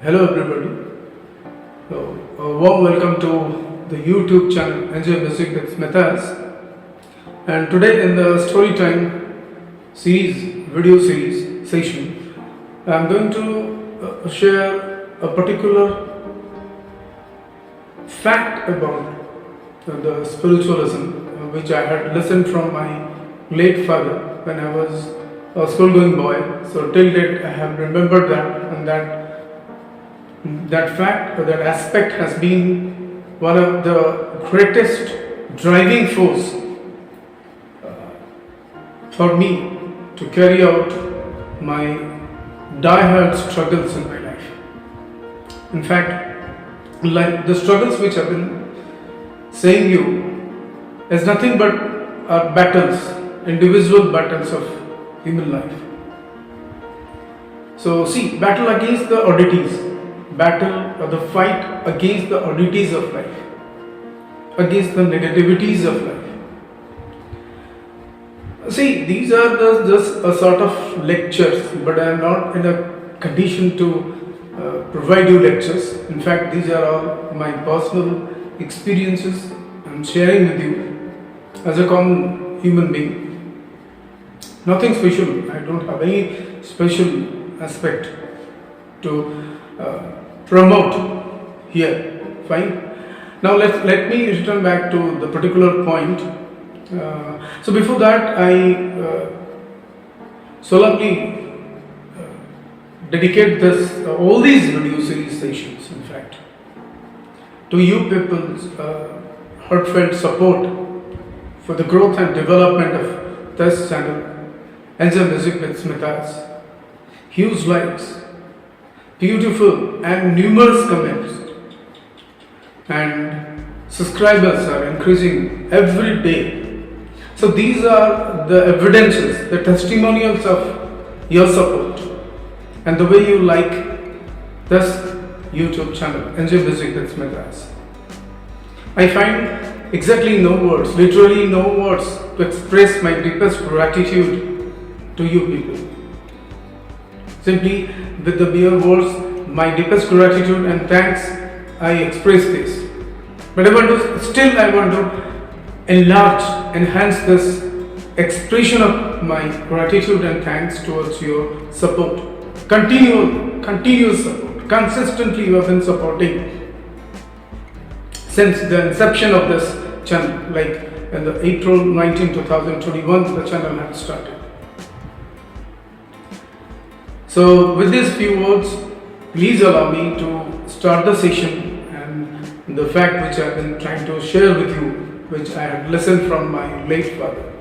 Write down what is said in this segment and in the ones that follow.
Hello everybody. A warm welcome to the YouTube channel Enjoy Music with SMITA. And today in the story time video series session, I am going to share a particular fact about the spiritualism which I had listened from my late father when I was a school going boy. So till date I have remembered that, and that fact or that aspect has been one of the greatest driving force for me to carry out my die-hard struggles in my life. In fact, like the struggles which I've been saying you is nothing but our battles, individual battles of human life. So see, battle against the oddities, battle or the fight against the oddities of life, against the negativities of life. See, these are just a sort of lectures, but I am not in a condition to provide you lectures. In fact, these are all my personal experiences I am sharing with you as a common human being. Nothing special. I don't have any special aspect to promote here. Fine. Now let me return back to the particular point. So before that, I solemnly dedicate all these video series sessions, in fact, to you people's heartfelt support for the growth and development of this channel, Enjoy Music with SMITA. Huge likes, beautiful and numerous comments, and subscribers are increasing every day. So these are the evidences, the testimonials of your support and the way you like this YouTube channel, Enjoy Music with SMITA. I find exactly no words, literally no words to express my deepest gratitude to you people. Simply with the mere words, my deepest gratitude and thanks, I express this. But I want to enlarge, enhance this expression of my gratitude and thanks towards your support. Continuous support. Consistently you have been supporting since the inception of this channel, like in the April 19, 2021, the channel had started. So with these few words, please allow me to start the session and the fact which I have been trying to share with you, which I had listened from my late father.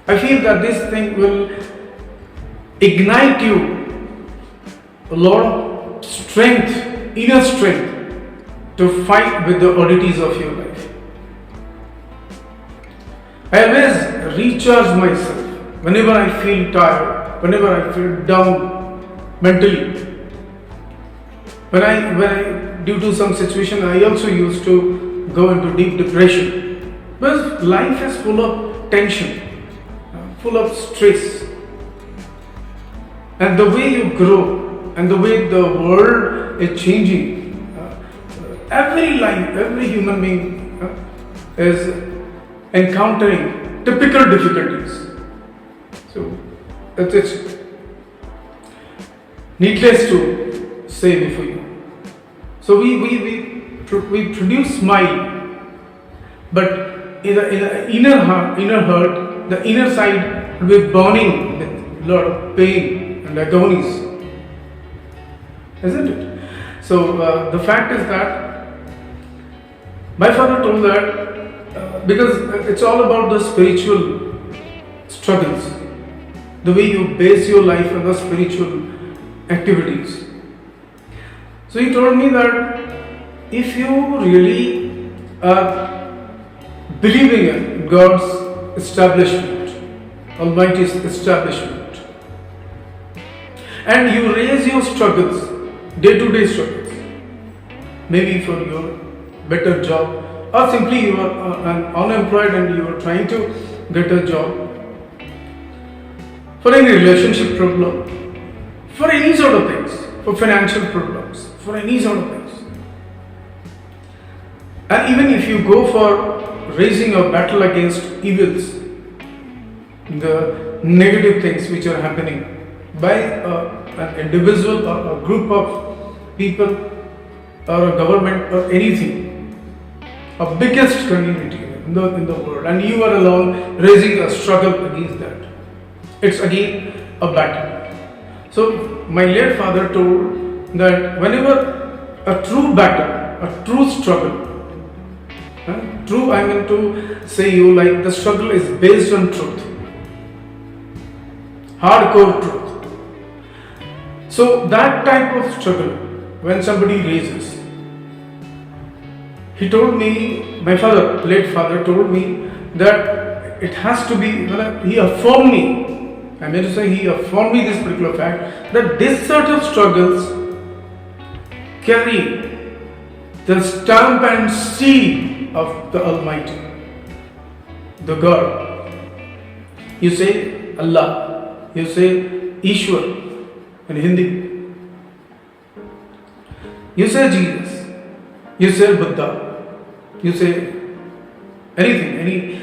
I feel that this thing will ignite you a lot of strength, inner strength, to fight with the oddities of your life. I always recharge myself whenever I feel tired, whenever I feel down mentally. When I due to some situation, I also used to go into deep depression. Because life is full of tension, full of stress. And the way you grow and the way the world is changing, every human being is encountering typical difficulties. So it's needless to say before you. So we produce smile, but in the inner heart, the inner side will be burning with a lot of pain and agonies, isn't it? So the fact is that my father told that because it's all about the spiritual struggles, the way you base your life on the spiritual activities. So he told me that if you really are believing in God's establishment, Almighty's establishment, and you raise your struggles, day-to-day struggles, maybe for your better job, or simply you are unemployed and you are trying to get a job, for any relationship problem, for any sort of things, for financial problems, for any sort of things. And even if you go for raising a battle against evils, the negative things which are happening by an individual or a group of people or a government or anything, a biggest community in the world, and you are alone raising a struggle against that, it's again a battle. So my late father told that whenever a true battle, a true struggle, true, I mean to say you, like the struggle is based on truth, hardcore truth. So that type of struggle, when somebody raises, he told me, my father, late father told me that it has to be, he affirmed me, I mean to say he affirmed me this particular fact, that this sort of struggles carry the stamp and seal of the Almighty, the God. You say Allah, you say Ishwar in Hindi, you say Jesus, you say Buddha, you say anything,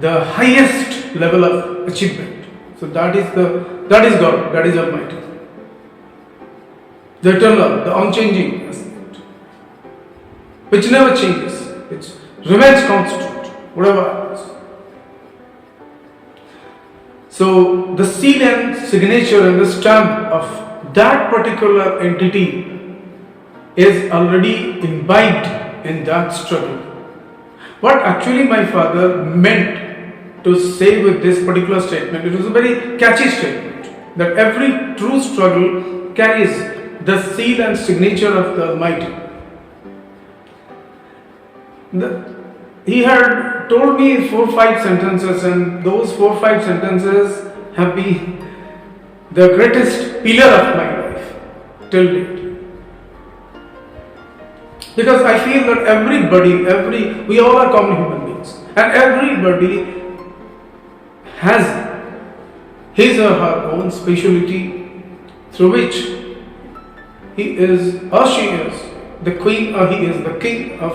the highest level of achievement. So that is God, that is Almighty, the eternal, the unchanging aspect, which never changes, which remains constant, whatever happens. So the seal and signature and the stamp of that particular entity is already imbibed in that struggle. What actually my father meant to say with this particular statement, it was a very catchy statement, that every true struggle carries the seal and signature of the Almighty. He had told me 4 or 5 sentences, and those 4 or 5 sentences have been the greatest pillar of my life till date. Because I feel that we all are common human beings, and everybody has his or her own speciality through which he is or she is the queen or he is the king of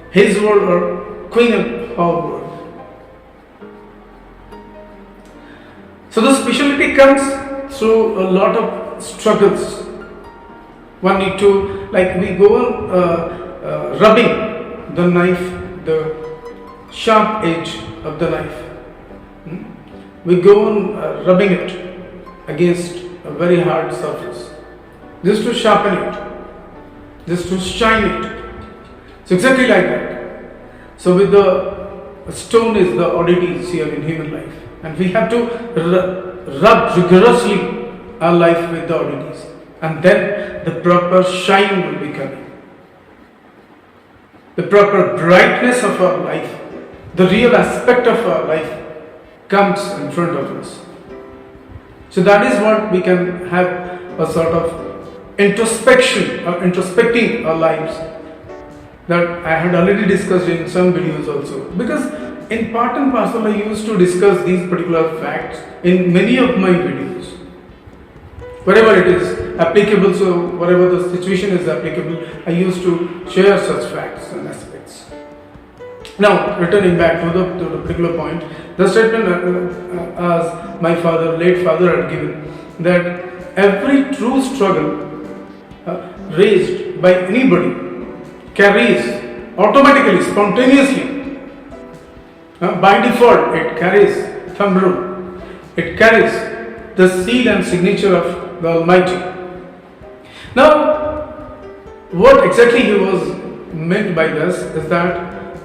his world or queen of our world. So the speciality comes through a lot of struggles. One need to, like we go on rubbing the knife, the sharp edge of the knife. We go on rubbing it against a very hard surface, just to sharpen it, just to shine it. So exactly like that. So with the stone is the oddities here in human life, and we have to rub rigorously our life with the oddities, and then the proper shine will be coming. The proper brightness of our life, the real aspect of our life comes in front of us. So that is what we can have a sort of introspection or introspecting our lives, that I had already discussed in some videos also. Because in part and parcel I used to discuss these particular facts in many of my videos. Wherever it is applicable, so whatever the situation is applicable, I used to share such facts and aspects. Now, returning back to the particular point, the statement as my late father had given, that every true struggle raised by anybody carries automatically, spontaneously, by default, it carries thumb rule, it carries the seal and signature of the Almighty. Now, what exactly he was meant by this is that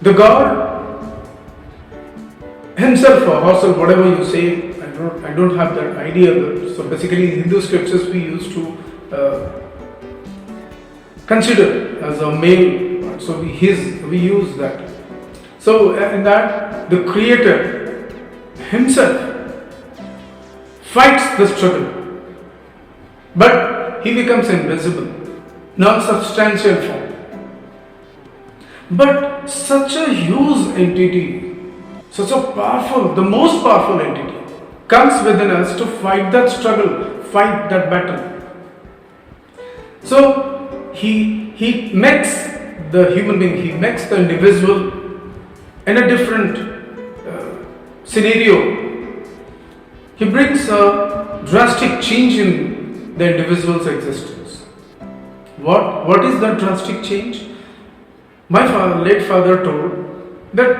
the God himself or herself, whatever you say, I don't have that idea. So basically, in Hindu scriptures we used to consider as a male, so we use that. So in that, the Creator himself fights the struggle, but he becomes invisible, non-substantial form. But such a huge entity, such a powerful, the most powerful entity, comes within us to fight that struggle, fight that battle. So he makes the human being, he makes the individual in a different scenario. He brings a drastic change in the individual's existence. What is that drastic change? My late father told that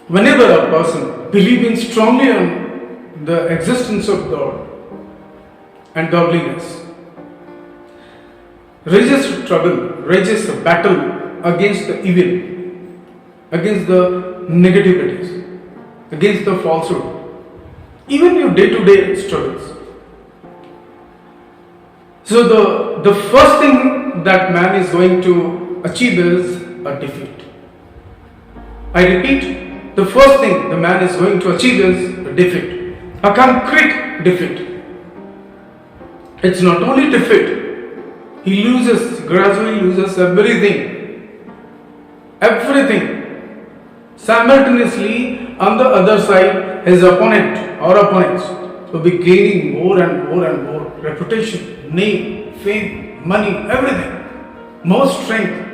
whenever a person believing strongly on the existence of God and godliness rages a battle against the evil, against the negativities, against the falsehood, even your day-to-day struggles. So the first thing that man is going to achieve is a defeat. I repeat, the first thing the man is going to achieve is a defeat, a concrete defeat. It's not only defeat, he gradually loses everything. Simultaneously, on the other side, his opponents will be gaining more and more reputation, name, fame, money, everything, more strength.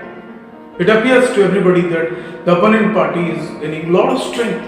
It appears to everybody that the opponent party is gaining a lot of strength.